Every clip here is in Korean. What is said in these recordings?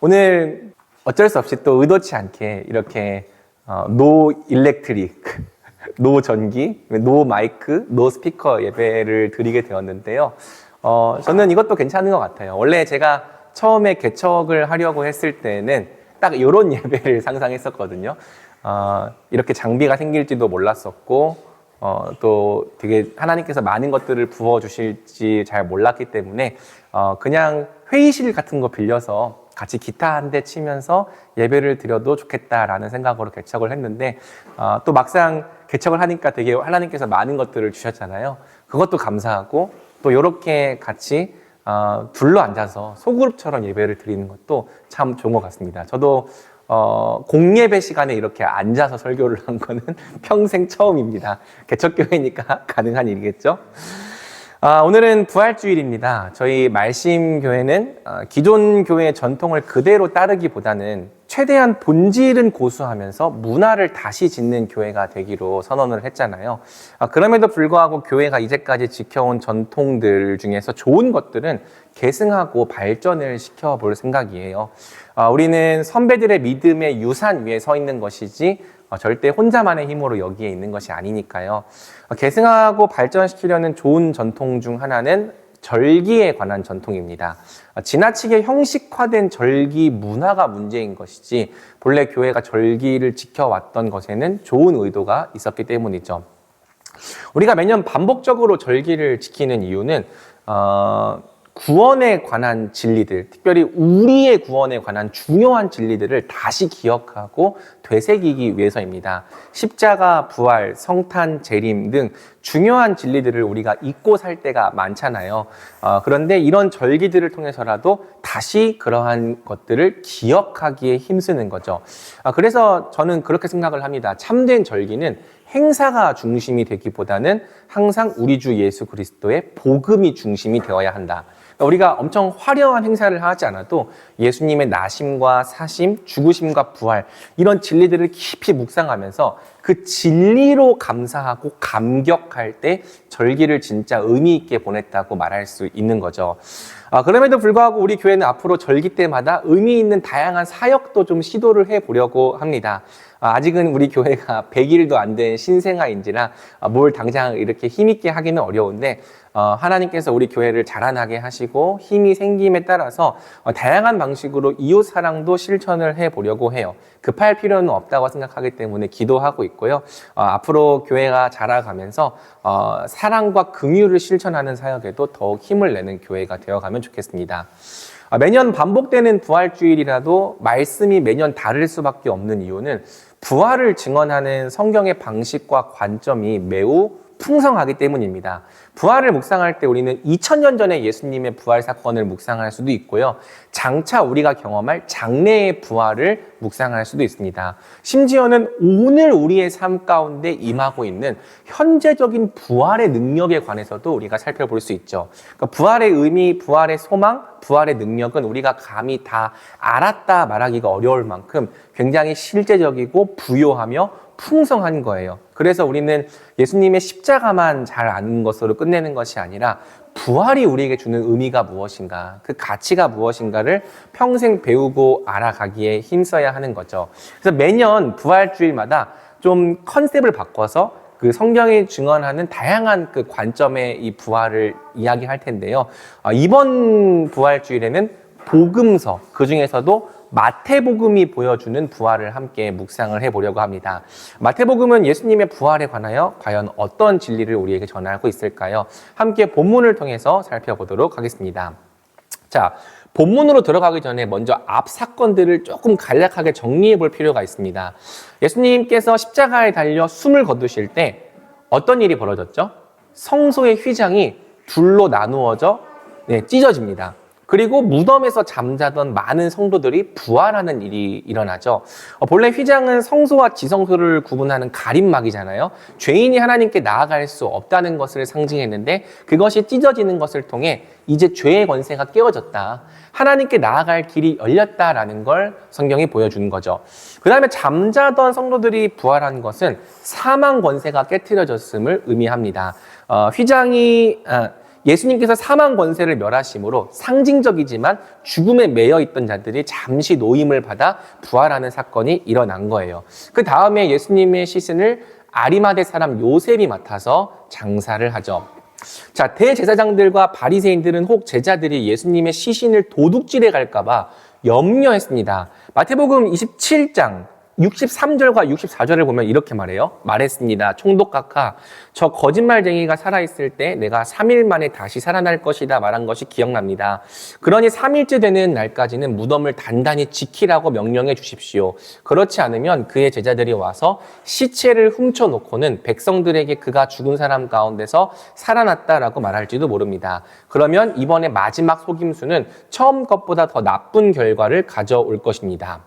오늘 어쩔 수 없이 또 의도치 않게 이렇게 노 일렉트릭, 노 전기, 노 마이크, 노 스피커 예배를 드리게 되었는데요. 저는 이것도 괜찮은 것 같아요. 원래 제가 처음에 개척을 하려고 했을 때는 딱 이런 예배를 상상했었거든요. 이렇게 장비가 생길지도 몰랐었고, 또 되게 하나님께서 많은 것들을 부어주실지 잘 몰랐기 때문에, 그냥 회의실 같은 거 빌려서 같이 기타 한 대 치면서 예배를 드려도 좋겠다라는 생각으로 개척을 했는데, 또 막상 개척을 하니까 되게 하나님께서 많은 것들을 주셨잖아요. 그것도 감사하고, 또 이렇게 같이 둘러 앉아서 소그룹처럼 예배를 드리는 것도 참 좋은 것 같습니다. 저도 공예배 시간에 이렇게 앉아서 설교를 한 거는 평생 처음입니다. 개척교회니까 가능한 일이겠죠? 오늘은 부활주일입니다. 저희 말씀교회는 기존 교회의 전통을 그대로 따르기보다는 최대한 본질은 고수하면서 문화를 다시 짓는 교회가 되기로 선언을 했잖아요. 그럼에도 불구하고 교회가 이제까지 지켜온 전통들 중에서 좋은 것들은 계승하고 발전을 시켜볼 생각이에요. 우리는 선배들의 믿음의 유산 위에 서 있는 것이지 절대 혼자만의 힘으로 여기에 있는 것이 아니니까요. 계승하고 발전시키려는 좋은 전통 중 하나는 절기에 관한 전통입니다. 지나치게 형식화된 절기 문화가 문제인 것이지 본래 교회가 절기를 지켜왔던 것에는 좋은 의도가 있었기 때문이죠. 우리가 매년 반복적으로 절기를 지키는 이유는 구원에 관한 진리들, 특별히 우리의 구원에 관한 중요한 진리들을 다시 기억하고 되새기기 위해서입니다. 십자가, 부활, 성탄, 재림 등 중요한 진리들을 우리가 잊고 살 때가 많잖아요. 그런데 이런 절기들을 통해서라도 다시 그러한 것들을 기억하기에 힘쓰는 거죠. 그래서 저는 그렇게 생각을 합니다. 참된 절기는 행사가 중심이 되기보다는 항상 우리 주 예수 그리스도의 복음이 중심이 되어야 한다. 우리가 엄청 화려한 행사를 하지 않아도 예수님의 나심과 사심, 죽으심과 부활 이런 진리들을 깊이 묵상하면서 그 진리로 감사하고 감격할 때 절기를 진짜 의미 있게 보냈다고 말할 수 있는 거죠. 그럼에도 불구하고 우리 교회는 앞으로 절기 때마다 의미 있는 다양한 사역도 좀 시도를 해보려고 합니다. 아직은 우리 교회가 100일도 안 된 신생아인지라 뭘 당장 이렇게 힘있게 하기는 어려운데 하나님께서 우리 교회를 자라나게 하시고 힘이 생김에 따라서 다양한 방식으로 이웃 사랑도 실천을 해보려고 해요. 급할 필요는 없다고 생각하기 때문에 기도하고 있고요. 앞으로 교회가 자라가면서 사랑과 긍휼을 실천하는 사역에도 더욱 힘을 내는 교회가 되어가면 좋겠습니다. 매년 반복되는 부활주일이라도 말씀이 매년 다를 수밖에 없는 이유는 부활을 증언하는 성경의 방식과 관점이 매우 풍성하기 때문입니다. 부활을 묵상할 때 우리는 2000년 전에 예수님의 부활 사건을 묵상할 수도 있고요. 장차 우리가 경험할 장래의 부활을 묵상할 수도 있습니다. 심지어는 오늘 우리의 삶 가운데 임하고 있는 현재적인 부활의 능력에 관해서도 우리가 살펴볼 수 있죠. 그러니까 부활의 의미, 부활의 소망, 부활의 능력은 우리가 감히 다 알았다 말하기가 어려울 만큼 굉장히 실제적이고 부요하며 풍성한 거예요. 그래서 우리는 예수님의 십자가만 잘 아는 것으로 끝내는 것이 아니라 부활이 우리에게 주는 의미가 무엇인가, 그 가치가 무엇인가를 평생 배우고 알아가기에 힘써야 하는 거죠. 그래서 매년 부활주일마다 좀 컨셉을 바꿔서 그 성경이 증언하는 다양한 그 관점의 이 부활을 이야기할 텐데요. 이번 부활주일에는 복음서, 그 중에서도 마태복음이 보여주는 부활을 함께 묵상을 해보려고 합니다. 마태복음은 예수님의 부활에 관하여 과연 어떤 진리를 우리에게 전하고 있을까요? 함께 본문을 통해서 살펴보도록 하겠습니다. 자, 본문으로 들어가기 전에 먼저 앞 사건들을 조금 간략하게 정리해 볼 필요가 있습니다. 예수님께서 십자가에 달려 숨을 거두실 때 어떤 일이 벌어졌죠? 성소의 휘장이 둘로 나누어져 찢어집니다. 그리고 무덤에서 잠자던 많은 성도들이 부활하는 일이 일어나죠. 본래 휘장은 성소와 지성소를 구분하는 가림막이잖아요. 죄인이 하나님께 나아갈 수 없다는 것을 상징했는데 그것이 찢어지는 것을 통해 이제 죄의 권세가 깨어졌다. 하나님께 나아갈 길이 열렸다라는 걸 성경이 보여주는 거죠. 그 다음에 잠자던 성도들이 부활한 것은 사망 권세가 깨트려졌음을 의미합니다. 예수님께서 사망 권세를 멸하심으로 상징적이지만 죽음에 매여 있던 자들이 잠시 노임을 받아 부활하는 사건이 일어난 거예요. 그 다음에 예수님의 시신을 아리마대 사람 요셉이 맡아서 장사를 하죠. 자, 대제사장들과 바리새인들은 혹 제자들이 예수님의 시신을 도둑질해 갈까봐 염려했습니다. 마태복음 27장 63절과 64절을 보면 이렇게 말했습니다. 총독각하, 저 거짓말쟁이가 살아있을 때 내가 3일 만에 다시 살아날 것이다 말한 것이 기억납니다. 그러니 3일째 되는 날까지는 무덤을 단단히 지키라고 명령해 주십시오. 그렇지 않으면 그의 제자들이 와서 시체를 훔쳐놓고는 백성들에게 그가 죽은 사람 가운데서 살아났다라고 말할지도 모릅니다. 그러면 이번에 마지막 속임수는 처음 것보다 더 나쁜 결과를 가져올 것입니다.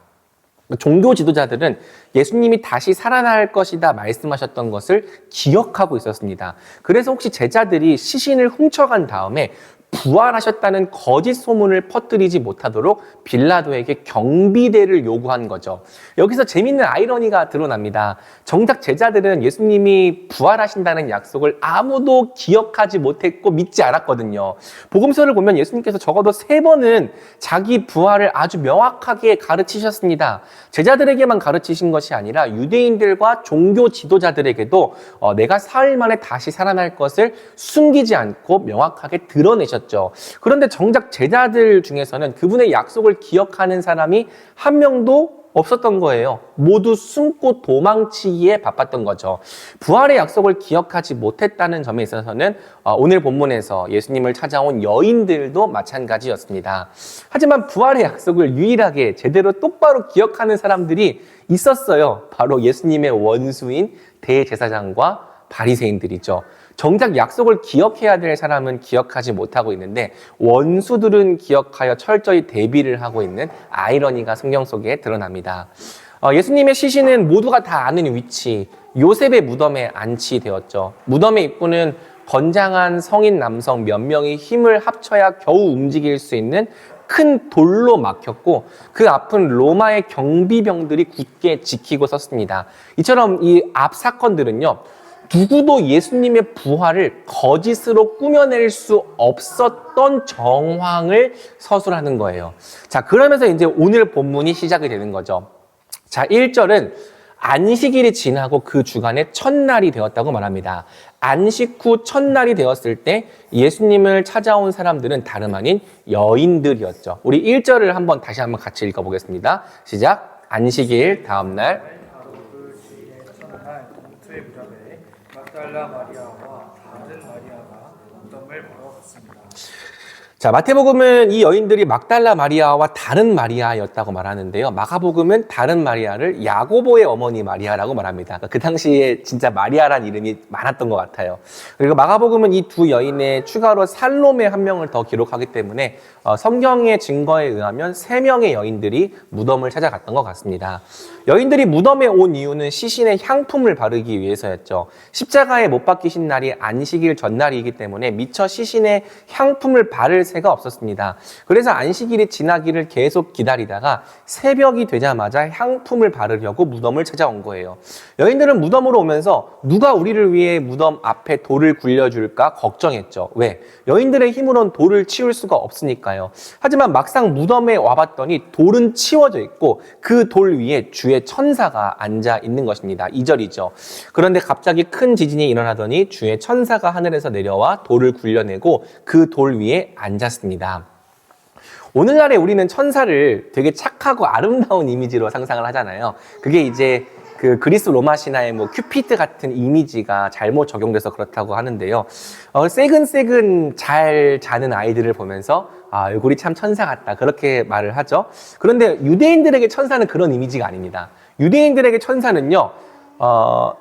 종교 지도자들은 예수님이 다시 살아날 것이다 말씀하셨던 것을 기억하고 있었습니다. 그래서 혹시 제자들이 시신을 훔쳐간 다음에 부활하셨다는 거짓 소문을 퍼뜨리지 못하도록 빌라도에게 경비대를 요구한 거죠. 여기서 재밌는 아이러니가 드러납니다. 정작 제자들은 예수님이 부활하신다는 약속을 아무도 기억하지 못했고 믿지 않았거든요. 복음서를 보면 예수님께서 적어도 3번은 자기 부활을 아주 명확하게 가르치셨습니다. 제자들에게만 가르치신 것이 아니라 유대인들과 종교 지도자들에게도 내가 사흘 만에 다시 살아날 것을 숨기지 않고 명확하게 드러내셨죠. 그런데 정작 제자들 중에서는 그분의 약속을 기억하는 사람이 한 명도 없었던 거예요. 모두 숨고 도망치기에 바빴던 거죠. 부활의 약속을 기억하지 못했다는 점에 있어서는 오늘 본문에서 예수님을 찾아온 여인들도 마찬가지였습니다. 하지만 부활의 약속을 유일하게 제대로 똑바로 기억하는 사람들이 있었어요. 바로 예수님의 원수인 대제사장과 바리새인들이죠. 정작 약속을 기억해야 될 사람은 기억하지 못하고 있는데 원수들은 기억하여 철저히 대비를 하고 있는 아이러니가 성경 속에 드러납니다. 예수님의 시신은 모두가 다 아는 위치, 요셉의 무덤에 안치되었죠. 무덤의 입구는 건장한 성인 남성 몇 명이 힘을 합쳐야 겨우 움직일 수 있는 큰 돌로 막혔고 그 앞은 로마의 경비병들이 굳게 지키고 섰습니다. 이처럼 이 앞 사건들은요, 누구도 예수님의 부활을 거짓으로 꾸며낼 수 없었던 정황을 서술하는 거예요. 자, 그러면서 이제 오늘 본문이 시작이 되는 거죠. 자, 1절은 안식일이 지나고 그 주간의 첫날이 되었다고 말합니다. 안식 후 첫날이 되었을 때 예수님을 찾아온 사람들은 다름 아닌 여인들이었죠. 우리 1절을 다시 한번 같이 읽어보겠습니다. 시작. 안식일 다음날 막달라 마리아와 다른 마리아가 무덤을 보러 갔습니다. 자, 마태복음은 이 여인들이 막달라 마리아와 다른 마리아였다고 말하는데요. 마가복음은 다른 마리아를 야고보의 어머니 마리아라고 말합니다. 그 당시에 진짜 마리아란 이름이 많았던 것 같아요. 그리고 마가복음은 이 두 여인의 추가로 살로메 한 명을 더 기록하기 때문에 성경의 증거에 의하면 3명의 여인들이 무덤을 찾아갔던 것 같습니다. 여인들이 무덤에 온 이유는 시신에 향품을 바르기 위해서였죠. 십자가에 못 박히신 날이 안식일 전날이기 때문에 미처 시신에 향품을 바를 새가 없었습니다. 그래서 안식일이 지나기를 계속 기다리다가 새벽이 되자마자 향품을 바르려고 무덤을 찾아온 거예요. 여인들은 무덤으로 오면서 누가 우리를 위해 무덤 앞에 돌을 굴려줄까 걱정했죠. 왜? 여인들의 힘으로는 돌을 치울 수가 없으니까요. 하지만 막상 무덤에 와봤더니 돌은 치워져 있고 그 돌 위에 주의 천사가 앉아 있는 것입니다. 2절이죠. 그런데 갑자기 큰 지진이 일어나더니 주의 천사가 하늘에서 내려와 돌을 굴려내고 그 돌 위에 앉았습니다. 오늘날에 우리는 천사를 되게 착하고 아름다운 이미지로 상상을 하잖아요. 그게 이제 그 그리스 로마 신화의 큐피드 같은 이미지가 잘못 적용돼서 그렇다고 하는데요. 새근새근 잘 자는 아이들을 보면서 얼굴이 참 천사 같다, 그렇게 말을 하죠. 그런데 유대인들에게 천사는 그런 이미지가 아닙니다. 유대인들에게 천사는요,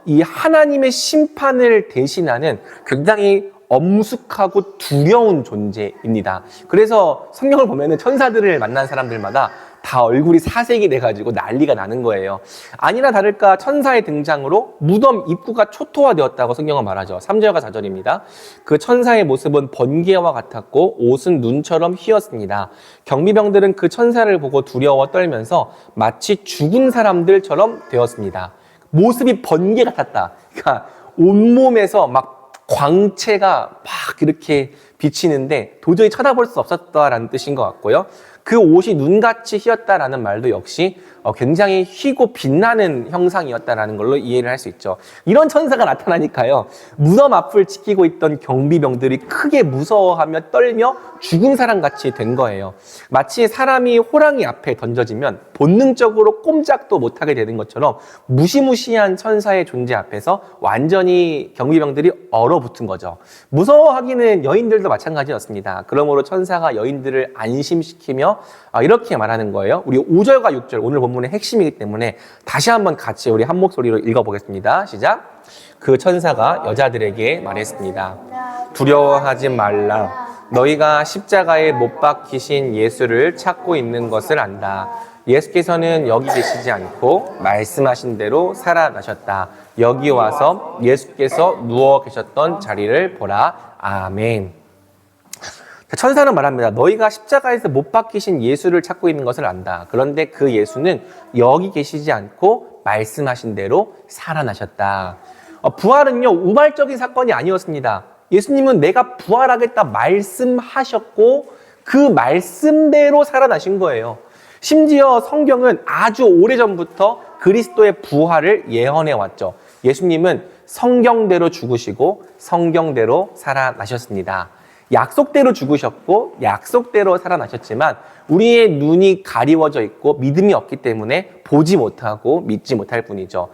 이 하나님의 심판을 대신하는 굉장히 엄숙하고 두려운 존재입니다. 그래서 성경을 보면은 천사들을 만난 사람들마다 다 얼굴이 사색이 돼가지고 난리가 나는 거예요. 아니나 다를까 천사의 등장으로 무덤 입구가 초토화되었다고 성경은 말하죠. 3절과 4절입니다. 그 천사의 모습은 번개와 같았고 옷은 눈처럼 휘었습니다. 경비병들은 그 천사를 보고 두려워 떨면서 마치 죽은 사람들처럼 되었습니다. 모습이 번개 같았다. 그러니까 온몸에서 막 광채가 막 이렇게 비치는데 도저히 쳐다볼 수 없었다라는 뜻인 것 같고요. 그 옷이 눈같이 휘었다라는 말도 역시 굉장히 휘고 빛나는 형상이었다라는 걸로 이해를 할 수 있죠. 이런 천사가 나타나니까요, 무덤 앞을 지키고 있던 경비병들이 크게 무서워하며 떨며 죽은 사람같이 된 거예요. 마치 사람이 호랑이 앞에 던져지면 본능적으로 꼼짝도 못하게 되는 것처럼 무시무시한 천사의 존재 앞에서 완전히 경비병들이 얼어붙은 거죠. 무서워하기는 여인들도 마찬가지였습니다. 그러므로 천사가 여인들을 안심시키며 이렇게 말하는 거예요. 우리 5절과 6절 오늘 본문의 핵심이기 때문에 다시 한번 같이 우리 한 목소리로 읽어보겠습니다. 시작. 그 천사가 여자들에게 말했습니다. 두려워하지 말라. 너희가 십자가에 못 박히신 예수를 찾고 있는 것을 안다. 예수께서는 여기 계시지 않고 말씀하신 대로 살아나셨다. 여기 와서 예수께서 누워 계셨던 자리를 보라. 아멘. 천사는 말합니다. 너희가 십자가에서 못 박히신 예수를 찾고 있는 것을 안다. 그런데 그 예수는 여기 계시지 않고 말씀하신 대로 살아나셨다. 부활은요, 우발적인 사건이 아니었습니다. 예수님은 내가 부활하겠다 말씀하셨고 그 말씀대로 살아나신 거예요. 심지어 성경은 아주 오래전부터 그리스도의 부활을 예언해 왔죠. 예수님은 성경대로 죽으시고 성경대로 살아나셨습니다. 약속대로 죽으셨고 약속대로 살아나셨지만 우리의 눈이 가리워져 있고 믿음이 없기 때문에 보지 못하고 믿지 못할 뿐이죠.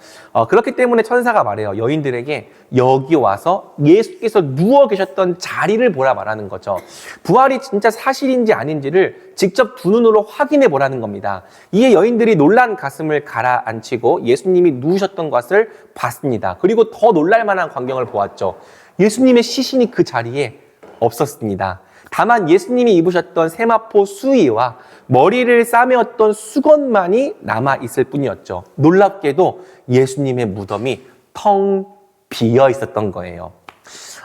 그렇기 때문에 천사가 말해요. 여인들에게 여기 와서 예수께서 누워 계셨던 자리를 보라 말하는 거죠. 부활이 진짜 사실인지 아닌지를 직접 두 눈으로 확인해 보라는 겁니다. 이에 여인들이 놀란 가슴을 가라앉히고 예수님이 누우셨던 것을 봤습니다. 그리고 더 놀랄 만한 광경을 보았죠. 예수님의 시신이 그 자리에 없었습니다. 다만 예수님이 입으셨던 세마포 수의와 머리를 싸매었던 수건만이 남아있을 뿐이었죠. 놀랍게도 예수님의 무덤이 텅 비어 있었던 거예요.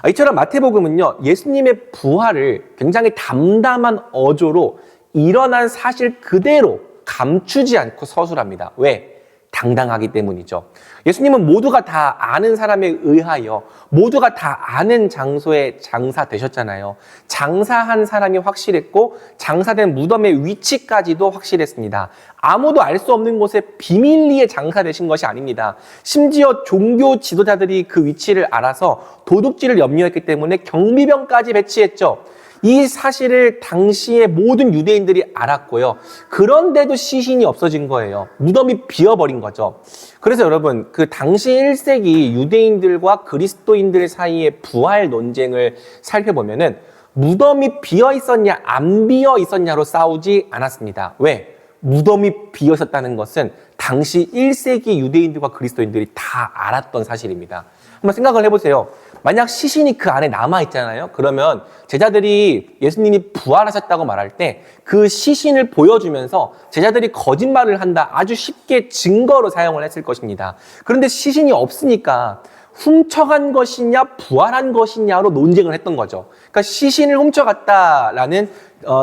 이처럼 마태복음은요, 예수님의 부활을 굉장히 담담한 어조로 일어난 사실 그대로 감추지 않고 서술합니다. 왜? 당당하기 때문이죠. 예수님은 모두가 다 아는 사람에 의하여 모두가 다 아는 장소에 장사되셨잖아요. 장사한 사람이 확실했고 장사된 무덤의 위치까지도 확실했습니다. 아무도 알 수 없는 곳에 비밀리에 장사되신 것이 아닙니다. 심지어 종교 지도자들이 그 위치를 알아서 도둑질을 염려했기 때문에 경비병까지 배치했죠. 이 사실을 당시의 모든 유대인들이 알았고요. 그런데도 시신이 없어진 거예요. 무덤이 비어버린 거죠. 그래서 여러분, 그 당시 1세기 유대인들과 그리스도인들 사이의 부활 논쟁을 살펴보면은 무덤이 비어 있었냐 안 비어 있었냐로 싸우지 않았습니다. 왜? 무덤이 비어 있었다는 것은 당시 1세기 유대인들과 그리스도인들이 다 알았던 사실입니다. 한번 생각을 해보세요. 만약 시신이 그 안에 남아있잖아요. 그러면 제자들이 예수님이 부활하셨다고 말할 때 그 시신을 보여주면서 제자들이 거짓말을 한다 아주 쉽게 증거로 사용을 했을 것입니다. 그런데 시신이 없으니까 훔쳐간 것이냐 부활한 것이냐로 논쟁을 했던 거죠. 그러니까 시신을 훔쳐갔다라는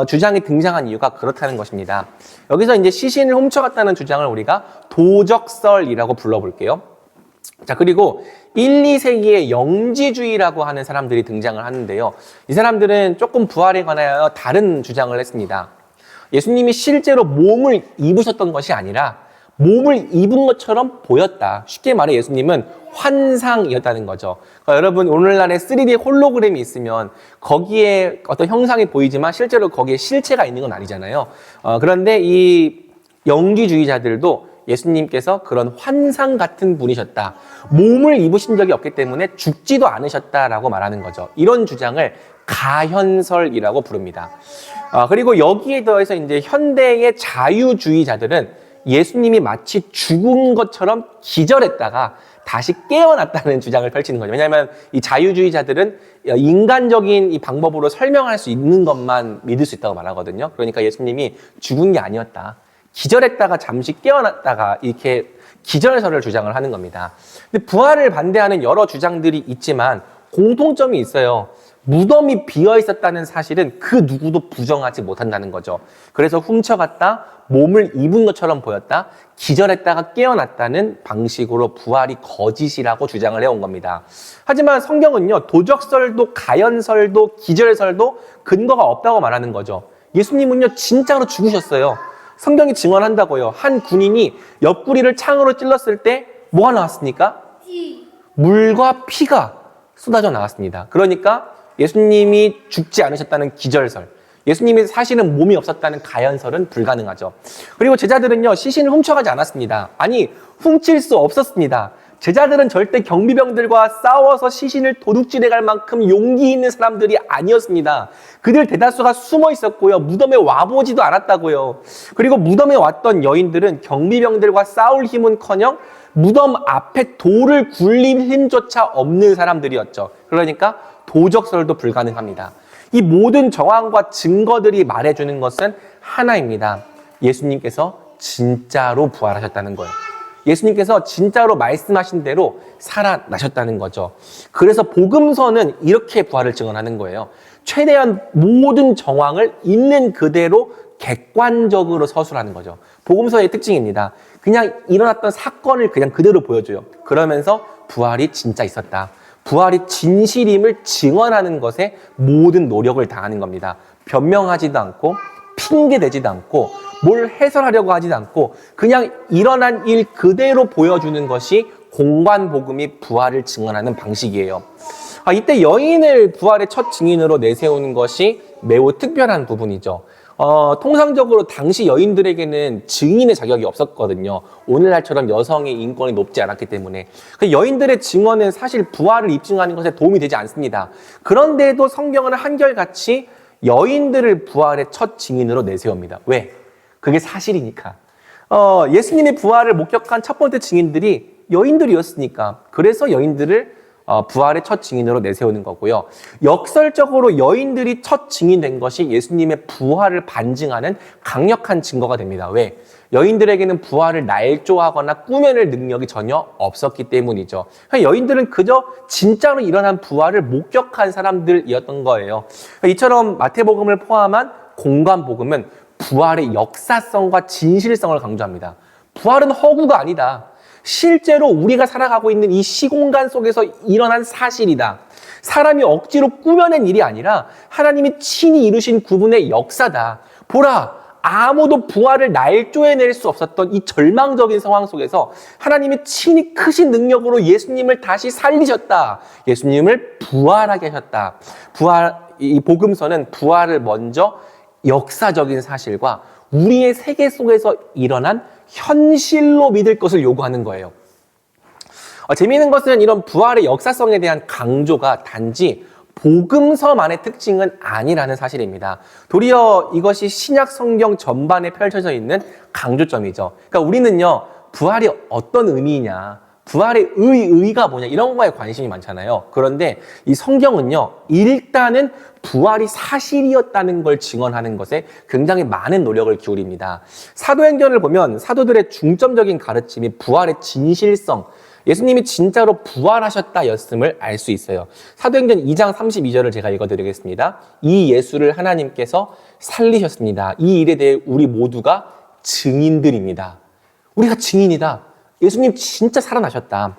주장이 등장한 이유가 그렇다는 것입니다. 여기서 이제 시신을 훔쳐갔다는 주장을 우리가 도적설이라고 불러볼게요. 자, 그리고 1, 2세기에 영지주의라고 하는 사람들이 등장을 하는데요. 이 사람들은 조금 부활에 관하여 다른 주장을 했습니다. 예수님이 실제로 몸을 입으셨던 것이 아니라 몸을 입은 것처럼 보였다. 쉽게 말해 예수님은 환상이었다는 거죠. 그러니까 여러분 오늘날에 3D 홀로그램이 있으면 거기에 어떤 형상이 보이지만 실제로 거기에 실체가 있는 건 아니잖아요. 그런데 이 영지주의자들도 예수님께서 그런 환상 같은 분이셨다. 몸을 입으신 적이 없기 때문에 죽지도 않으셨다라고 말하는 거죠. 이런 주장을 가현설이라고 부릅니다. 그리고 여기에 더해서 이제 현대의 자유주의자들은 예수님이 마치 죽은 것처럼 기절했다가 다시 깨어났다는 주장을 펼치는 거죠. 왜냐하면 이 자유주의자들은 인간적인 이 방법으로 설명할 수 있는 것만 믿을 수 있다고 말하거든요. 그러니까 예수님이 죽은 게 아니었다. 기절했다가 잠시 깨어났다가 이렇게 기절설을 주장을 하는 겁니다. 근데 부활을 반대하는 여러 주장들이 있지만 공통점이 있어요. 무덤이 비어 있었다는 사실은 그 누구도 부정하지 못한다는 거죠. 그래서 훔쳐갔다, 몸을 입은 것처럼 보였다, 기절했다가 깨어났다는 방식으로 부활이 거짓이라고 주장을 해온 겁니다. 하지만 성경은요, 도적설도 가연설도 기절설도 근거가 없다고 말하는 거죠. 예수님은요, 진짜로 죽으셨어요. 성경이 증언한다고요. 한 군인이 옆구리를 창으로 찔렀을 때 뭐가 나왔습니까? 물과 피가 쏟아져 나왔습니다. 그러니까 예수님이 죽지 않으셨다는 기절설, 예수님이 사실은 몸이 없었다는 가연설은 불가능하죠. 그리고 제자들은요, 시신을 훔쳐가지 않았습니다. 아니, 훔칠 수 없었습니다. 제자들은 절대 경비병들과 싸워서 시신을 도둑질해 갈 만큼 용기 있는 사람들이 아니었습니다. 그들 대다수가 숨어 있었고요. 무덤에 와보지도 않았다고요. 그리고 무덤에 왔던 여인들은 경비병들과 싸울 힘은커녕 무덤 앞에 돌을 굴릴 힘조차 없는 사람들이었죠. 그러니까 도적설도 불가능합니다. 이 모든 정황과 증거들이 말해주는 것은 하나입니다. 예수님께서 진짜로 부활하셨다는 거예요. 예수님께서 진짜로 말씀하신 대로 살아나셨다는 거죠. 그래서 복음서는 이렇게 부활을 증언하는 거예요. 최대한 모든 정황을 있는 그대로 객관적으로 서술하는 거죠. 복음서의 특징입니다. 그냥 일어났던 사건을 그냥 그대로 보여줘요. 그러면서 부활이 진짜 있었다, 부활이 진실임을 증언하는 것에 모든 노력을 다하는 겁니다. 변명하지도 않고 핑계대지도 않고 뭘 해설하려고 하지도 않고 그냥 일어난 일 그대로 보여주는 것이 공관복음이 부활을 증언하는 방식이에요. 이때 여인을 부활의 첫 증인으로 내세우는 것이 매우 특별한 부분이죠. 통상적으로 당시 여인들에게는 증인의 자격이 없었거든요. 오늘날처럼 여성의 인권이 높지 않았기 때문에. 여인들의 증언은 사실 부활을 입증하는 것에 도움이 되지 않습니다. 그런데도 성경은 한결같이 여인들을 부활의 첫 증인으로 내세웁니다. 왜? 그게 사실이니까. 예수님의 부활을 목격한 첫 번째 증인들이 여인들이었으니까. 그래서 여인들을 부활의 첫 증인으로 내세우는 거고요. 역설적으로 여인들이 첫 증인된 것이 예수님의 부활을 반증하는 강력한 증거가 됩니다. 왜? 여인들에게는 부활을 날조하거나 꾸며낼 능력이 전혀 없었기 때문이죠. 여인들은 그저 진짜로 일어난 부활을 목격한 사람들이었던 거예요. 이처럼 마태복음을 포함한 공관복음은 부활의 역사성과 진실성을 강조합니다. 부활은 허구가 아니다. 실제로 우리가 살아가고 있는 이 시공간 속에서 일어난 사실이다. 사람이 억지로 꾸며낸 일이 아니라 하나님이 친히 이루신 구분의 역사다. 보라, 아무도 부활을 날조해낼 수 없었던 이 절망적인 상황 속에서 하나님이 친히 크신 능력으로 예수님을 다시 살리셨다. 예수님을 부활하게 하셨다. 이 복음서는 부활을 먼저 역사적인 사실과 우리의 세계 속에서 일어난 현실로 믿을 것을 요구하는 거예요. 재미있는 것은 이런 부활의 역사성에 대한 강조가 단지 복음서만의 특징은 아니라는 사실입니다. 도리어 이것이 신약 성경 전반에 펼쳐져 있는 강조점이죠. 그러니까 우리는요, 부활이 어떤 의미냐, 부활의 의의가 뭐냐, 이런 거에 관심이 많잖아요. 그런데 이 성경은요, 일단은 부활이 사실이었다는 걸 증언하는 것에 굉장히 많은 노력을 기울입니다. 사도행전을 보면 사도들의 중점적인 가르침이 부활의 진실성, 예수님이 진짜로 부활하셨다였음을 알 수 있어요. 사도행전 2장 32절을 제가 읽어드리겠습니다. 이 예수를 하나님께서 살리셨습니다. 이 일에 대해 우리 모두가 증인들입니다. 우리가 증인이다. 예수님 진짜 살아나셨다.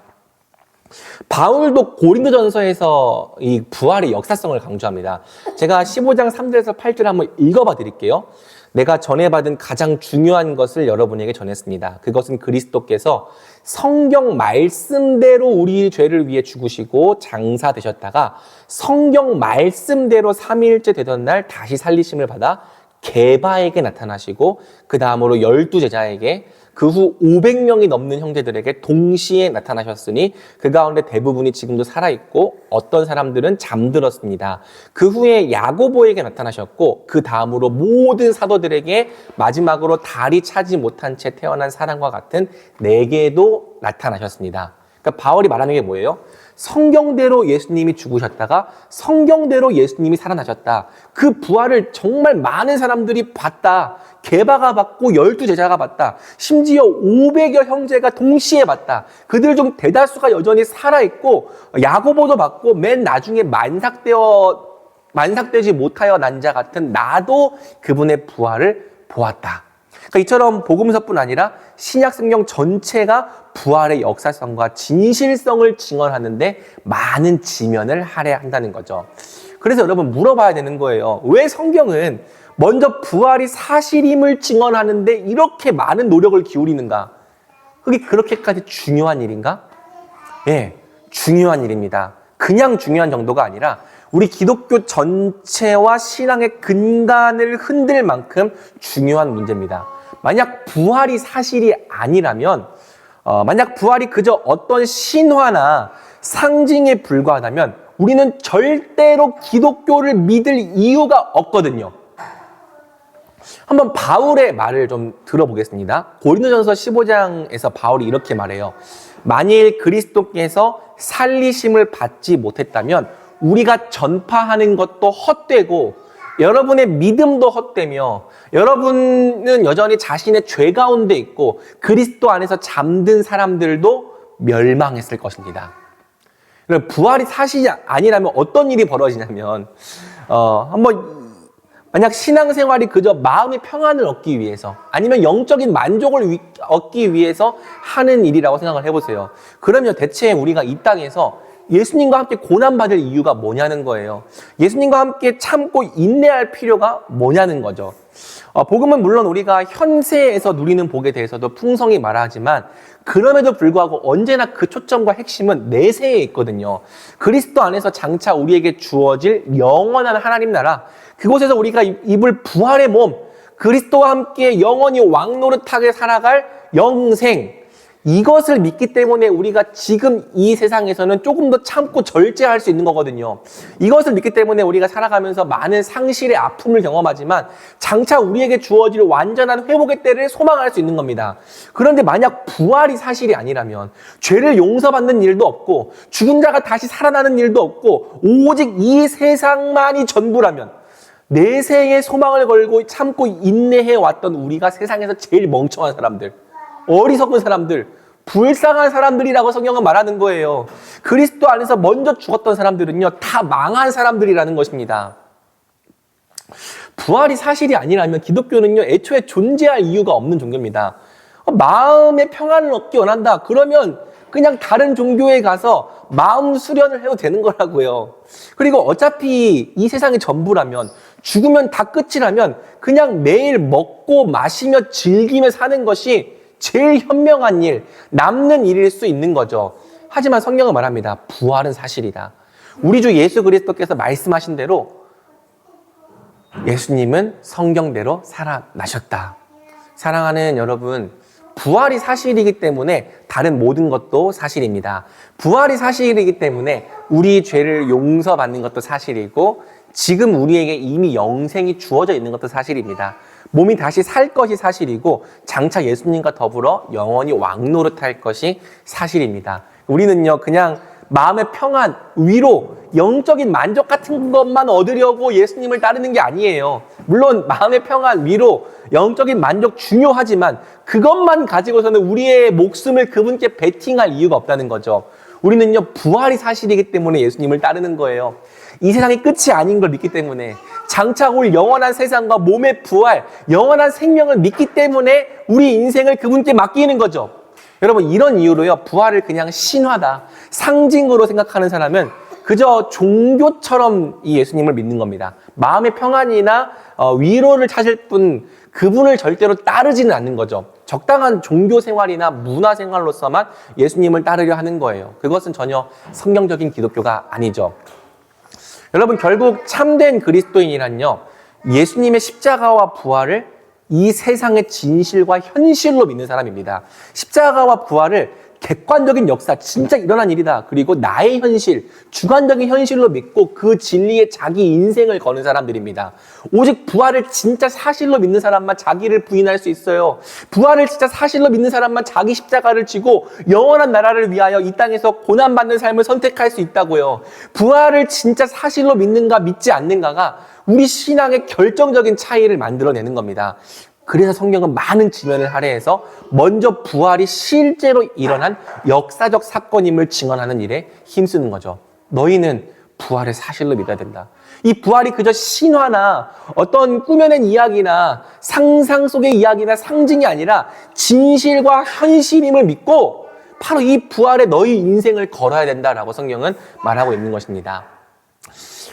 바울도 고린도전서에서 이 부활의 역사성을 강조합니다. 제가 15장 3절에서 8절 한번 읽어봐 드릴게요. 내가 전해받은 가장 중요한 것을 여러분에게 전했습니다. 그것은 그리스도께서 성경 말씀대로 우리 죄를 위해 죽으시고 장사되셨다가 성경 말씀대로 3일째 되던 날 다시 살리심을 받아 게바에게 나타나시고 그 다음으로 12제자에게 그 후 500명이 넘는 형제들에게 동시에 나타나셨으니 그 가운데 대부분이 지금도 살아있고 어떤 사람들은 잠들었습니다. 그 후에 야고보에게 나타나셨고 그 다음으로 모든 사도들에게 마지막으로 달이 차지 못한 채 태어난 사람과 같은 내게도 나타나셨습니다. 그러니까 바울이 말하는 게 뭐예요? 성경대로 예수님이 죽으셨다가 성경대로 예수님이 살아나셨다. 그 부활을 정말 많은 사람들이 봤다. 게바가 봤고 12제자가 봤다. 심지어 500여 형제가 동시에 봤다. 그들 중 대다수가 여전히 살아있고 야고보도 봤고 맨 나중에 만삭되어 만삭되지 못하여 난 자 같은 나도 그분의 부활을 보았다. 그러니까 이처럼 복음서뿐 아니라 신약 성경 전체가 부활의 역사성과 진실성을 증언하는데 많은 지면을 할애한다는 거죠. 그래서 여러분 물어봐야 되는 거예요. 왜 성경은 먼저 부활이 사실임을 증언하는데 이렇게 많은 노력을 기울이는가? 그게 그렇게까지 중요한 일인가? 예, 중요한 일입니다. 그냥 중요한 정도가 아니라 우리 기독교 전체와 신앙의 근간을 흔들 만큼 중요한 문제입니다. 만약 부활이 사실이 아니라면, 만약 부활이 그저 어떤 신화나 상징에 불과하다면 우리는 절대로 기독교를 믿을 이유가 없거든요. 한번 바울의 말을 좀 들어보겠습니다. 고린도전서 15장에서 바울이 이렇게 말해요. 만일 그리스도께서 살리심을 받지 못했다면 우리가 전파하는 것도 헛되고 여러분의 믿음도 헛되며 여러분은 여전히 자신의 죄 가운데 있고 그리스도 안에서 잠든 사람들도 멸망했을 것입니다. 부활이 사실이 아니라면 어떤 일이 벌어지냐면 만약 신앙생활이 그저 마음의 평안을 얻기 위해서 아니면 영적인 만족을 얻기 위해서 하는 일이라고 생각을 해보세요. 그러면 대체 우리가 이 땅에서 예수님과 함께 고난받을 이유가 뭐냐는 거예요. 예수님과 함께 참고 인내할 필요가 뭐냐는 거죠. 복음은 물론 우리가 현세에서 누리는 복에 대해서도 풍성히 말하지만 그럼에도 불구하고 언제나 그 초점과 핵심은 내세에 있거든요. 그리스도 안에서 장차 우리에게 주어질 영원한 하나님 나라, 그곳에서 우리가 입을 부활의 몸, 그리스도와 함께 영원히 왕노릇하게 살아갈 영생, 이것을 믿기 때문에 우리가 지금 이 세상에서는 조금 더 참고 절제할 수 있는 거거든요. 이것을 믿기 때문에 우리가 살아가면서 많은 상실의 아픔을 경험하지만 장차 우리에게 주어질 완전한 회복의 때를 소망할 수 있는 겁니다. 그런데 만약 부활이 사실이 아니라면 죄를 용서받는 일도 없고 죽은 자가 다시 살아나는 일도 없고 오직 이 세상만이 전부라면 내세의 소망을 걸고 참고 인내해 왔던 우리가 세상에서 제일 멍청한 사람들, 어리석은 사람들, 불쌍한 사람들이라고 성경은 말하는 거예요. 그리스도 안에서 먼저 죽었던 사람들은요, 다 망한 사람들이라는 것입니다. 부활이 사실이 아니라면 기독교는요, 애초에 존재할 이유가 없는 종교입니다. 마음의 평안을 얻기 원한다. 그러면 그냥 다른 종교에 가서 마음 수련을 해도 되는 거라고요. 그리고 어차피 이 세상이 전부라면, 죽으면 다 끝이라면 그냥 매일 먹고 마시며 즐기며 사는 것이 제일 현명한 일, 남는 일일 수 있는 거죠. 하지만 성경은 말합니다. 부활은 사실이다. 우리 주 예수 그리스도께서 말씀하신 대로 예수님은 성경대로 살아나셨다. 사랑하는 여러분, 부활이 사실이기 때문에 다른 모든 것도 사실입니다. 부활이 사실이기 때문에 우리 죄를 용서받는 것도 사실이고 지금 우리에게 이미 영생이 주어져 있는 것도 사실입니다. 몸이 다시 살 것이 사실이고 장차 예수님과 더불어 영원히 왕노릇할 것이 사실입니다. 우리는요, 그냥 마음의 평안, 위로, 영적인 만족 같은 것만 얻으려고 예수님을 따르는 게 아니에요. 물론 마음의 평안, 위로, 영적인 만족 중요하지만 그것만 가지고서는 우리의 목숨을 그분께 베팅할 이유가 없다는 거죠. 우리는요, 부활이 사실이기 때문에 예수님을 따르는 거예요. 이 세상이 끝이 아닌 걸 믿기 때문에, 장차 올 영원한 세상과 몸의 부활, 영원한 생명을 믿기 때문에 우리 인생을 그분께 맡기는 거죠. 여러분, 이런 이유로요, 부활을 그냥 신화다, 상징으로 생각하는 사람은 그저 종교처럼 이 예수님을 믿는 겁니다. 마음의 평안이나 위로를 찾을 뿐 그분을 절대로 따르지는 않는 거죠. 적당한 종교 생활이나 문화 생활로서만 예수님을 따르려 하는 거예요. 그것은 전혀 성경적인 기독교가 아니죠. 여러분, 결국 참된 그리스도인이란요, 예수님의 십자가와 부활을 이 세상의 진실과 현실로 믿는 사람입니다. 십자가와 부활을 객관적인 역사, 진짜 일어난 일이다. 그리고 나의 현실, 주관적인 현실로 믿고 그 진리에 자기 인생을 거는 사람들입니다. 오직 부활을 진짜 사실로 믿는 사람만 자기를 부인할 수 있어요. 부활을 진짜 사실로 믿는 사람만 자기 십자가를 지고 영원한 나라를 위하여 이 땅에서 고난받는 삶을 선택할 수 있다고요. 부활을 진짜 사실로 믿는가 믿지 않는가가 우리 신앙의 결정적인 차이를 만들어내는 겁니다. 그래서 성경은 많은 지면을 할애해서 먼저 부활이 실제로 일어난 역사적 사건임을 증언하는 일에 힘쓰는 거죠. 너희는 부활을 사실로 믿어야 된다. 이 부활이 그저 신화나 어떤 꾸며낸 이야기나 상상 속의 이야기나 상징이 아니라 진실과 현실임을 믿고 바로 이 부활에 너희 인생을 걸어야 된다라고 성경은 말하고 있는 것입니다.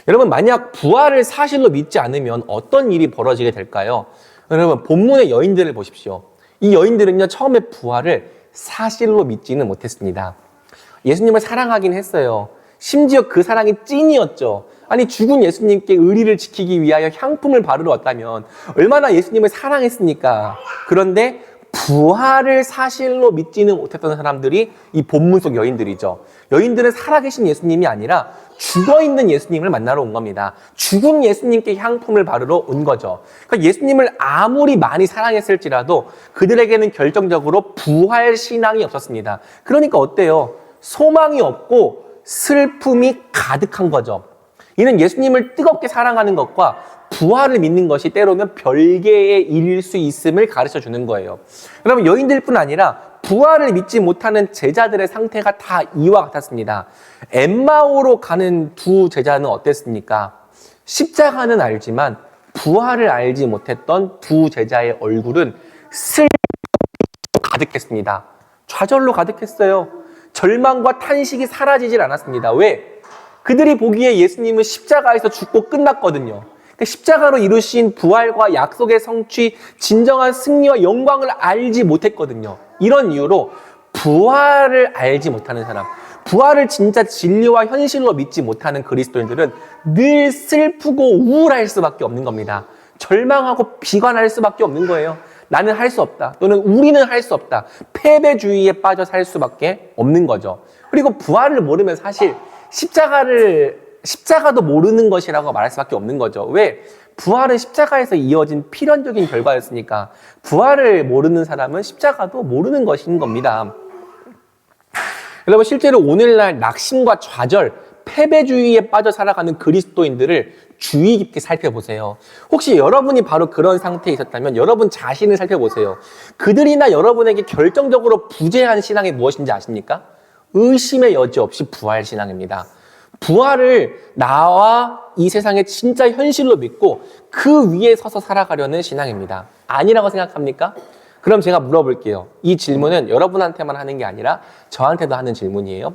여러분, 만약 부활을 사실로 믿지 않으면 어떤 일이 벌어지게 될까요? 여러분, 본문의 여인들을 보십시오. 이 여인들은요, 처음에 부활을 사실로 믿지는 못했습니다. 예수님을 사랑하긴 했어요. 심지어 그 사랑이 찐이었죠. 아니, 죽은 예수님께 의리를 지키기 위하여 향품을 바르러 왔다면 얼마나 예수님을 사랑했습니까? 그런데 부활을 사실로 믿지는 못했던 사람들이 이 본문 속 여인들이죠. 여인들은 살아계신 예수님이 아니라 죽어있는 예수님을 만나러 온 겁니다. 죽은 예수님께 향품을 바르러 온 거죠. 그러니까 예수님을 아무리 많이 사랑했을지라도 그들에게는 결정적으로 부활 신앙이 없었습니다. 그러니까 어때요? 소망이 없고 슬픔이 가득한 거죠. 이는 예수님을 뜨겁게 사랑하는 것과 부활을 믿는 것이 때로는 별개의 일일 수 있음을 가르쳐 주는 거예요. 여러분, 여인들뿐 아니라 부활을 믿지 못하는 제자들의 상태가 다 이와 같았습니다. 엠마오로 가는 두 제자는 어땠습니까? 십자가는 알지만 부활을 알지 못했던 두 제자의 얼굴은 슬픔이 가득했습니다. 좌절로 가득했어요. 절망과 탄식이 사라지질 않았습니다. 왜? 그들이 보기에 예수님은 십자가에서 죽고 끝났거든요. 십자가로 이루신 부활과 약속의 성취, 진정한 승리와 영광을 알지 못했거든요. 이런 이유로 부활을 알지 못하는 사람, 부활을 진짜 진리와 현실로 믿지 못하는 그리스도인들은 늘 슬프고 우울할 수밖에 없는 겁니다. 절망하고 비관할 수밖에 없는 거예요. 나는 할 수 없다. 또는 우리는 할 수 없다. 패배주의에 빠져 살 수밖에 없는 거죠. 그리고 부활을 모르면 사실 십자가도 모르는 것이라고 말할 수밖에 없는 거죠. 왜? 부활은 십자가에서 이어진 필연적인 결과였으니까 부활을 모르는 사람은 십자가도 모르는 것인 겁니다. 여러분, 실제로 오늘날 낙심과 좌절, 패배주의에 빠져 살아가는 그리스도인들을 주의 깊게 살펴보세요. 혹시 여러분이 바로 그런 상태에 있었다면 여러분 자신을 살펴보세요. 그들이나 여러분에게 결정적으로 부재한 신앙이 무엇인지 아십니까? 의심의 여지 없이 부활 신앙입니다. 부활을 나와 이 세상의 진짜 현실로 믿고 그 위에 서서 살아가려는 신앙입니다. 아니라고 생각합니까? 그럼 제가 물어볼게요. 이 질문은 여러분한테만 하는 게 아니라 저한테도 하는 질문이에요.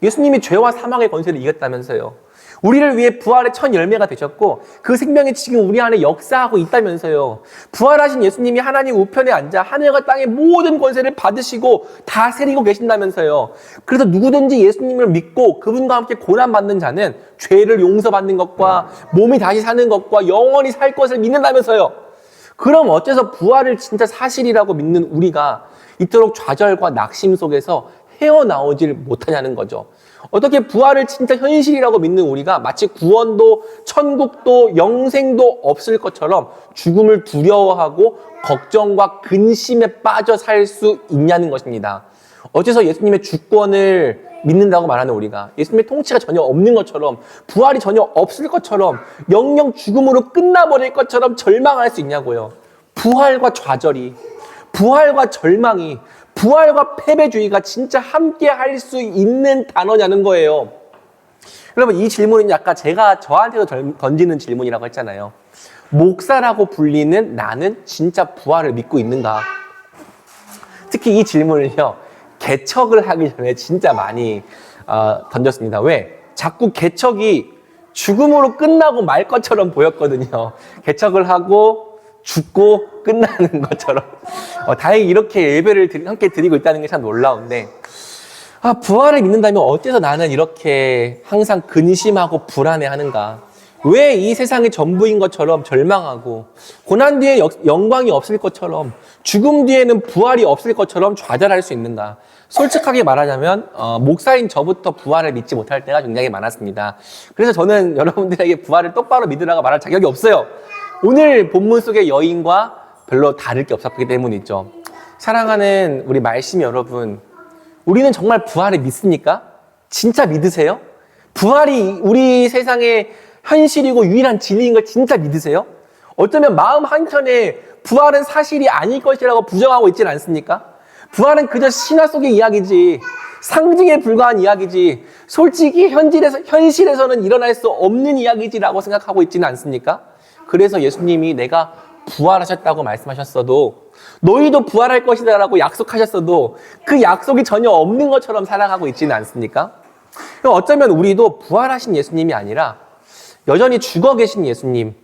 예수님이 죄와 사망의 권세를 이겼다면서요. 우리를 위해 부활의 첫 열매가 되셨고 그 생명이 지금 우리 안에 역사하고 있다면서요. 부활하신 예수님이 하나님 우편에 앉아 하늘과 땅의 모든 권세를 받으시고 다스리고 계신다면서요. 그래서 누구든지 예수님을 믿고 그분과 함께 고난받는 자는 죄를 용서받는 것과 몸이 다시 사는 것과 영원히 살 것을 믿는다면서요. 그럼 어째서 부활을 진짜 사실이라고 믿는 우리가 이토록 좌절과 낙심 속에서 헤어나오질 못하냐는 거죠. 어떻게 부활을 진짜 현실이라고 믿는 우리가 마치 구원도 천국도 영생도 없을 것처럼 죽음을 두려워하고 걱정과 근심에 빠져 살 수 있냐는 것입니다. 어째서 예수님의 주권을 믿는다고 말하는 우리가 예수님의 통치가 전혀 없는 것처럼 부활이 전혀 없을 것처럼 영영 죽음으로 끝나버릴 것처럼 절망할 수 있냐고요. 부활과 좌절이, 부활과 절망이, 부활과 패배주의가 진짜 함께 할 수 있는 단어냐는 거예요. 여러분, 이 질문은 아까 제가 저한테도 던지는 질문이라고 했잖아요. 목사라고 불리는 나는 진짜 부활을 믿고 있는가? 특히 이 질문을요, 개척을 하기 전에 진짜 많이 던졌습니다. 왜? 자꾸 개척이 죽음으로 끝나고 말 것처럼 보였거든요. 개척을 하고 죽고 끝나는 것처럼. 다행히 이렇게 예배를 함께 드리고 있다는 게 참 놀라운데, 부활을 믿는다면 어째서 나는 이렇게 항상 근심하고 불안해하는가? 왜 이 세상이 전부인 것처럼 절망하고 고난 뒤에 영광이 없을 것처럼 죽음 뒤에는 부활이 없을 것처럼 좌절할 수 있는가? 솔직하게 말하자면 목사인 저부터 부활을 믿지 못할 때가 굉장히 많았습니다. 그래서 저는 여러분들에게 부활을 똑바로 믿으라고 말할 자격이 없어요. 오늘 본문 속의 여인과 별로 다를 게 없었기 때문이죠. 사랑하는 우리 말씀 여러분, 우리는 정말 부활을 믿습니까? 진짜 믿으세요? 부활이 우리 세상의 현실이고 유일한 진리인 걸 진짜 믿으세요? 어쩌면 마음 한켠에 부활은 사실이 아닐 것이라고 부정하고 있지는 않습니까? 부활은 그저 신화 속의 이야기지, 상징에 불과한 이야기지 솔직히 현실에서는 일어날 수 없는 이야기지라고 생각하고 있지는 않습니까? 그래서 예수님이 내가 부활하셨다고 말씀하셨어도 너희도 부활할 것이다 라고 약속하셨어도 그 약속이 전혀 없는 것처럼 살아가고 있지는 않습니까? 어쩌면 우리도 부활하신 예수님이 아니라 여전히 죽어 계신 예수님,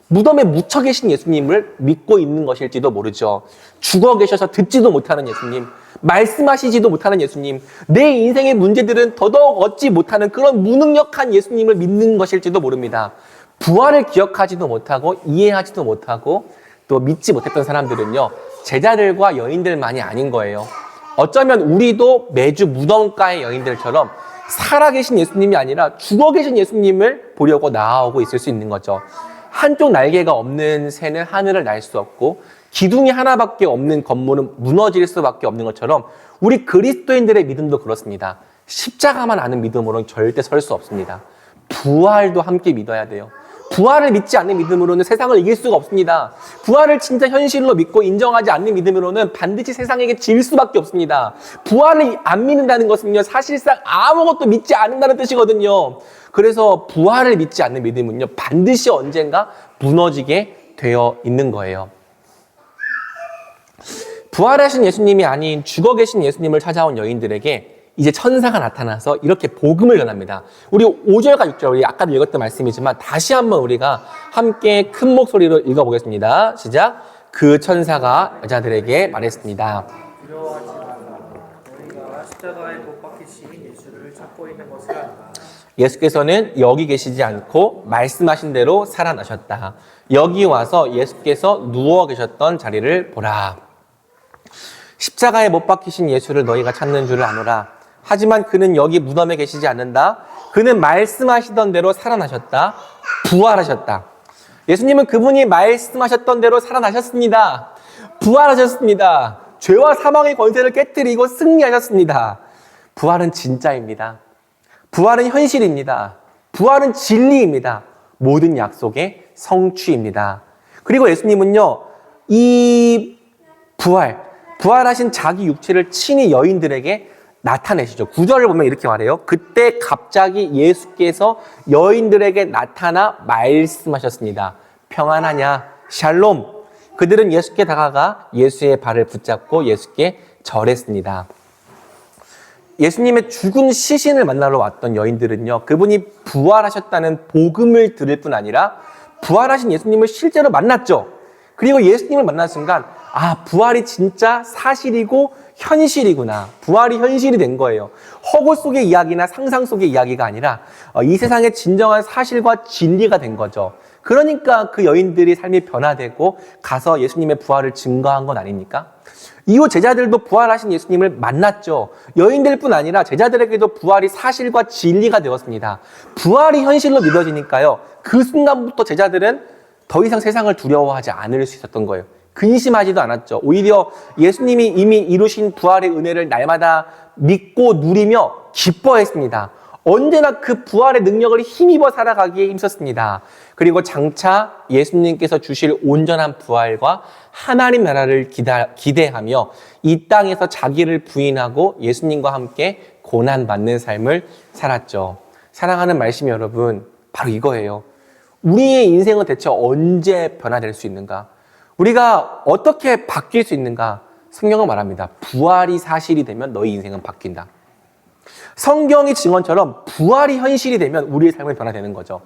무덤에 묻혀 계신 예수님을 믿고 있는 것일지도 모르죠. 죽어 계셔서 듣지도 못하는 예수님, 말씀하시지도 못하는 예수님, 내 인생의 문제들은 더더욱 얻지 못하는 그런 무능력한 예수님을 믿는 것일지도 모릅니다. 부활을 기억하지도 못하고 이해하지도 못하고 또 믿지 못했던 사람들은요, 제자들과 여인들만이 아닌 거예요. 어쩌면 우리도 매주 무덤가의 여인들처럼 살아계신 예수님이 아니라 죽어 계신 예수님을 보려고 나아오고 있을 수 있는 거죠. 한쪽 날개가 없는 새는 하늘을 날 수 없고 기둥이 하나밖에 없는 건물은 무너질 수밖에 없는 것처럼 우리 그리스도인들의 믿음도 그렇습니다. 십자가만 아는 믿음으로는 절대 설 수 없습니다. 부활도 함께 믿어야 돼요. 부활을 믿지 않는 믿음으로는 세상을 이길 수가 없습니다. 부활을 진짜 현실로 믿고 인정하지 않는 믿음으로는 반드시 세상에게 질 수밖에 없습니다. 부활을 안 믿는다는 것은요, 사실상 아무것도 믿지 않는다는 뜻이거든요. 그래서 부활을 믿지 않는 믿음은요, 반드시 언젠가 무너지게 되어 있는 거예요. 부활하신 예수님이 아닌 죽어 계신 예수님을 찾아온 여인들에게 이제 천사가 나타나서 이렇게 복음을 전합니다. 우리 5절과 6절, 우리 아까도 읽었던 말씀이지만 다시 한번 우리가 함께 큰 목소리로 읽어보겠습니다. 시작. 그 천사가 여자들에게 말했습니다. 두려워하지 말라. 너희가 십자가에 못 박히신 예수를 찾고 있는 것을 안다. 예수께서는 여기 계시지 않고 말씀하신 대로 살아나셨다. 여기 와서 예수께서 누워 계셨던 자리를 보라. 십자가에 못 박히신 예수를 너희가 찾는 줄을 아노라. 하지만 그는 여기 무덤에 계시지 않는다. 그는 말씀하시던 대로 살아나셨다. 부활하셨다. 예수님은 그분이 말씀하셨던 대로 살아나셨습니다. 부활하셨습니다. 죄와 사망의 권세를 깨뜨리고 승리하셨습니다. 부활은 진짜입니다. 부활은 현실입니다. 부활은 진리입니다. 모든 약속의 성취입니다. 그리고 예수님은요, 이 부활하신 자기 육체를 친히 여인들에게 나타내시죠. 9절을 보면 이렇게 말해요. 그때 갑자기 예수께서 여인들에게 나타나 말씀하셨습니다. 평안하냐? 샬롬. 그들은 예수께 다가가 예수의 발을 붙잡고 예수께 절했습니다. 예수님의 죽은 시신을 만나러 왔던 여인들은요, 그분이 부활하셨다는 복음을 들을 뿐 아니라 부활하신 예수님을 실제로 만났죠. 그리고 예수님을 만난 순간, 아, 부활이 진짜 사실이고 현실이구나. 부활이 현실이 된 거예요. 허구 속의 이야기나 상상 속의 이야기가 아니라 이 세상의 진정한 사실과 진리가 된 거죠. 그러니까 그 여인들이 삶이 변화되고 가서 예수님의 부활을 증거한 건 아닙니까? 이후 제자들도 부활하신 예수님을 만났죠. 여인들뿐 아니라 제자들에게도 부활이 사실과 진리가 되었습니다. 부활이 현실로 믿어지니까요, 그 순간부터 제자들은 더 이상 세상을 두려워하지 않을 수 있었던 거예요. 근심하지도 않았죠. 오히려 예수님이 이미 이루신 부활의 은혜를 날마다 믿고 누리며 기뻐했습니다. 언제나 그 부활의 능력을 힘입어 살아가기에 힘썼습니다. 그리고 장차 예수님께서 주실 온전한 부활과 하나님 나라를 기대하며 이 땅에서 자기를 부인하고 예수님과 함께 고난받는 삶을 살았죠. 사랑하는 말씀 여러분, 바로 이거예요. 우리의 인생은 대체 언제 변화될 수 있는가? 우리가 어떻게 바뀔 수 있는가? 성경은 말합니다. 부활이 사실이 되면 너희 인생은 바뀐다. 성경의 증언처럼 부활이 현실이 되면 우리의 삶이 변화되는 거죠.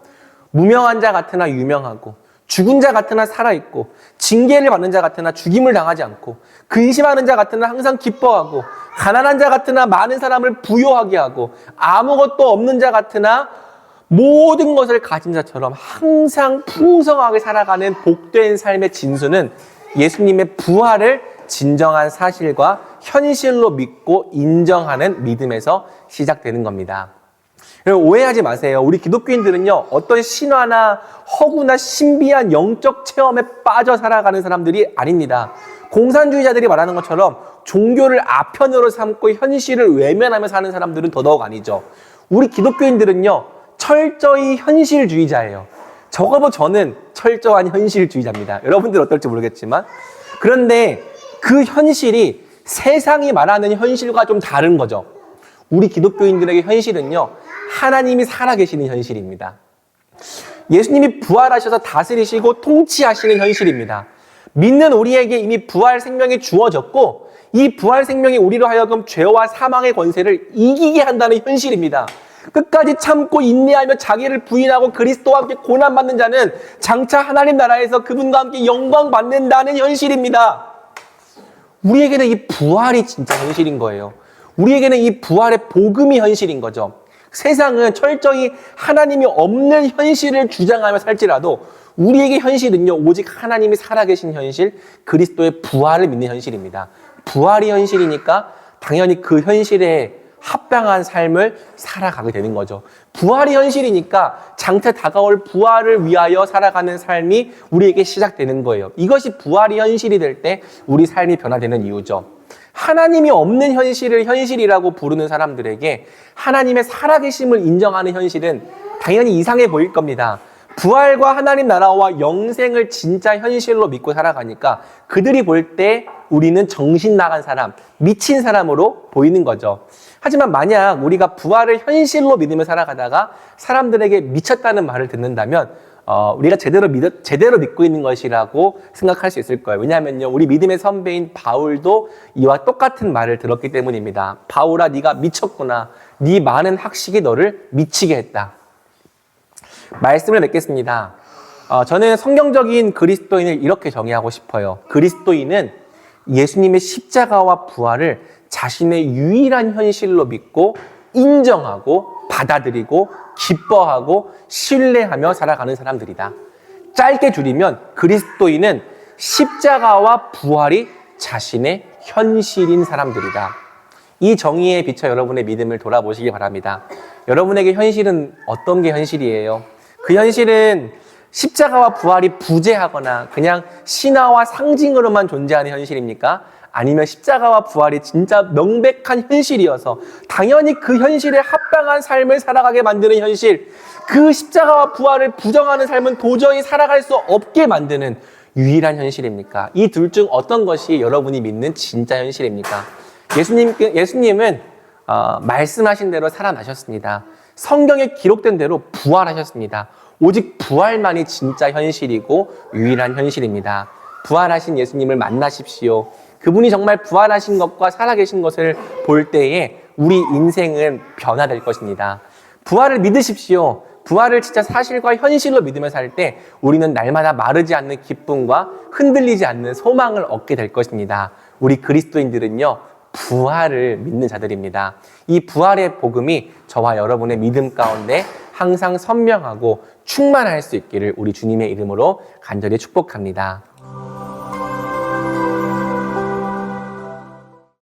무명한 자 같으나 유명하고, 죽은 자 같으나 살아있고, 징계를 받는 자 같으나 죽임을 당하지 않고, 근심하는 자 같으나 항상 기뻐하고, 가난한 자 같으나 많은 사람을 부요하게 하고, 아무것도 없는 자 같으나 모든 것을 가진 자처럼 항상 풍성하게 살아가는 복된 삶의 진수는 예수님의 부활을 진정한 사실과 현실로 믿고 인정하는 믿음에서 시작되는 겁니다. 오해하지 마세요. 우리 기독교인들은요, 어떤 신화나 허구나 신비한 영적 체험에 빠져 살아가는 사람들이 아닙니다. 공산주의자들이 말하는 것처럼 종교를 아편으로 삼고 현실을 외면하며 사는 사람들은 더더욱 아니죠. 우리 기독교인들은요, 철저히 현실주의자예요. 적어도 저는 철저한 현실주의자입니다. 여러분들 어떨지 모르겠지만. 그런데 그 현실이 세상이 말하는 현실과 좀 다른 거죠. 우리 기독교인들에게 현실은요, 하나님이 살아계시는 현실입니다. 예수님이 부활하셔서 다스리시고 통치하시는 현실입니다. 믿는 우리에게 이미 부활 생명이 주어졌고, 이 부활 생명이 우리로 하여금 죄와 사망의 권세를 이기게 한다는 현실입니다. 끝까지 참고 인내하며 자기를 부인하고 그리스도와 함께 고난받는 자는 장차 하나님 나라에서 그분과 함께 영광 받는다는 현실입니다. 우리에게는 이 부활이 진짜 현실인 거예요. 우리에게는 이 부활의 복음이 현실인 거죠. 세상은 철저히 하나님이 없는 현실을 주장하며 살지라도 우리에게 현실은요, 오직 하나님이 살아계신 현실, 그리스도의 부활을 믿는 현실입니다. 부활이 현실이니까 당연히 그 현실에 합당한 삶을 살아가게 되는 거죠. 부활이 현실이니까 장차 다가올 부활을 위하여 살아가는 삶이 우리에게 시작되는 거예요. 이것이 부활이 현실이 될 때 우리 삶이 변화되는 이유죠. 하나님이 없는 현실을 현실이라고 부르는 사람들에게 하나님의 살아계심을 인정하는 현실은 당연히 이상해 보일 겁니다. 부활과 하나님 나라와 영생을 진짜 현실로 믿고 살아가니까 그들이 볼 때 우리는 정신 나간 사람, 미친 사람으로 보이는 거죠. 하지만 만약 우리가 부활을 현실로 믿으며 살아가다가 사람들에게 미쳤다는 말을 듣는다면 우리가 제대로 믿고 있는 것이라고 생각할 수 있을 거예요. 왜냐하면요, 우리 믿음의 선배인 바울도 이와 똑같은 말을 들었기 때문입니다. 바울아, 네가 미쳤구나. 네 많은 학식이 너를 미치게 했다. 말씀을 맺겠습니다. 저는 성경적인 그리스도인을 이렇게 정의하고 싶어요. 그리스도인은 예수님의 십자가와 부활을 자신의 유일한 현실로 믿고 인정하고 받아들이고 기뻐하고 신뢰하며 살아가는 사람들이다. 짧게 줄이면 그리스도인은 십자가와 부활이 자신의 현실인 사람들이다. 이 정의에 비춰 여러분의 믿음을 돌아보시기 바랍니다. 여러분에게 현실은 어떤 게 현실이에요? 그 현실은 십자가와 부활이 부재하거나 그냥 신화와 상징으로만 존재하는 현실입니까? 아니면 십자가와 부활이 진짜 명백한 현실이어서 당연히 그 현실에 합당한 삶을 살아가게 만드는 현실, 그 십자가와 부활을 부정하는 삶은 도저히 살아갈 수 없게 만드는 유일한 현실입니까? 이 둘 중 어떤 것이 여러분이 믿는 진짜 현실입니까? 예수님은 말씀하신 대로 살아나셨습니다. 성경에 기록된 대로 부활하셨습니다. 오직 부활만이 진짜 현실이고 유일한 현실입니다. 부활하신 예수님을 만나십시오. 그분이 정말 부활하신 것과 살아계신 것을 볼 때에 우리 인생은 변화될 것입니다. 부활을 믿으십시오. 부활을 진짜 사실과 현실로 믿으며 살 때 우리는 날마다 마르지 않는 기쁨과 흔들리지 않는 소망을 얻게 될 것입니다. 우리 그리스도인들은요, 부활을 믿는 자들입니다. 이 부활의 복음이 저와 여러분의 믿음 가운데 항상 선명하고 충만할 수 있기를 우리 주님의 이름으로 간절히 축복합니다.